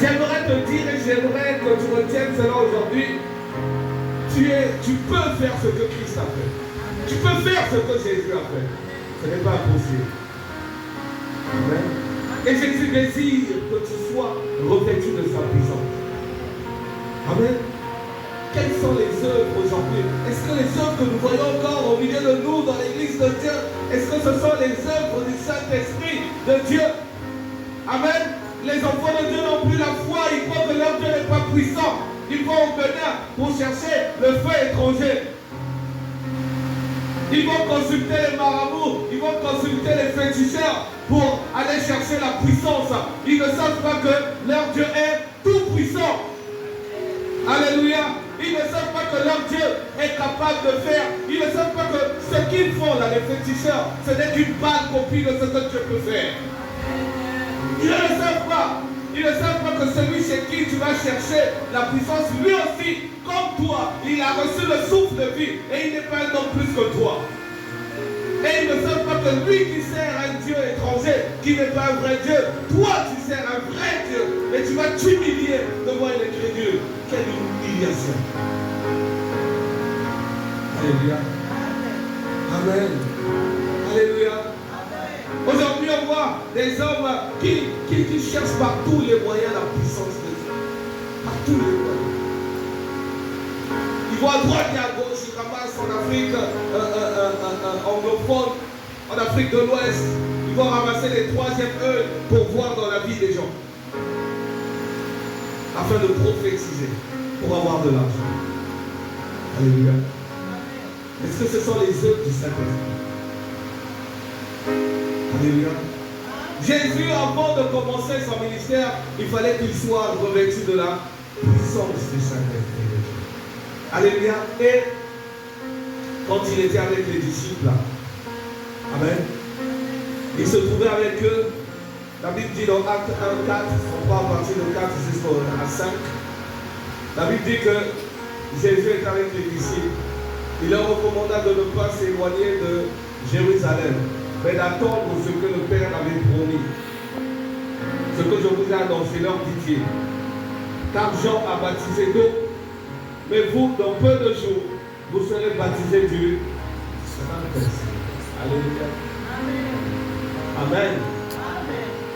J'aimerais te dire et j'aimerais que tu retiennes cela aujourd'hui. Tu peux faire ce que Christ a fait. Tu peux faire ce que Jésus a fait. Ce n'est pas impossible. Amen. Et Jésus désire que tu sois revêtu de sa puissance. Amen. Quelles sont les œuvres aujourd'hui? Est-ce que les œuvres que nous voyons encore au milieu de nous dans l'église de Dieu, est-ce que ce sont les œuvres du Saint-Esprit de Dieu? Amen. Les enfants de Dieu n'ont plus la foi, ils croient que leur Dieu n'est pas puissant. Ils vont au Bénin pour chercher le feu étranger. Ils vont consulter les marabouts, ils vont consulter les féticheurs pour aller chercher la puissance. Ils ne savent pas que leur Dieu est tout puissant. Alléluia. Ils ne savent pas que leur Dieu est capable de faire. Ils ne savent pas que ce qu'ils font là, les féticheurs, ce n'est qu'une pâle copie de ce que Dieu peut faire. Ils ne le savent pas. Ils ne savent pas que celui chez qui tu vas chercher la puissance, lui aussi, comme toi, il a reçu le souffle de vie et il n'est pas un homme plus que toi. Et ils ne savent pas que lui qui sert un Dieu étranger, qui n'est pas un vrai Dieu, toi tu sers un vrai Dieu et tu vas t'humilier devant une incrédule. Quelle humiliation. Alléluia. Amen. Alléluia. Aujourd'hui, on voit des hommes qui cherchent par tous les moyens la puissance de Dieu. Par tous les moyens. Ils vont à droite et à gauche, ils ramassent en Afrique anglophone, en Afrique de l'Ouest. Ils vont ramasser les troisièmes œils pour voir dans la vie des gens. Afin de prophétiser, pour avoir de l'argent. Alléluia. Est-ce que ce sont les œuvres du Saint-Esprit? Alléluia. Jésus, avant de commencer son ministère, il fallait qu'il soit revêtu de la puissance du Saint-Esprit. Alléluia. Et quand il était avec les disciples, amen, il se trouvait avec eux. La Bible dit dans Acte 1, 4, on part à partir de 4 jusqu'à 5. La Bible dit que Jésus est avec les disciples. Il leur recommanda de ne pas s'éloigner de Jérusalem, mais d'attendre ce que le Père avait promis. Ce que je vous ai annoncé, leur dit-il. Car Jean a baptisé d'eau, mais vous, dans peu de jours, vous serez baptisés du Saint-Esprit. Alléluia. Amen.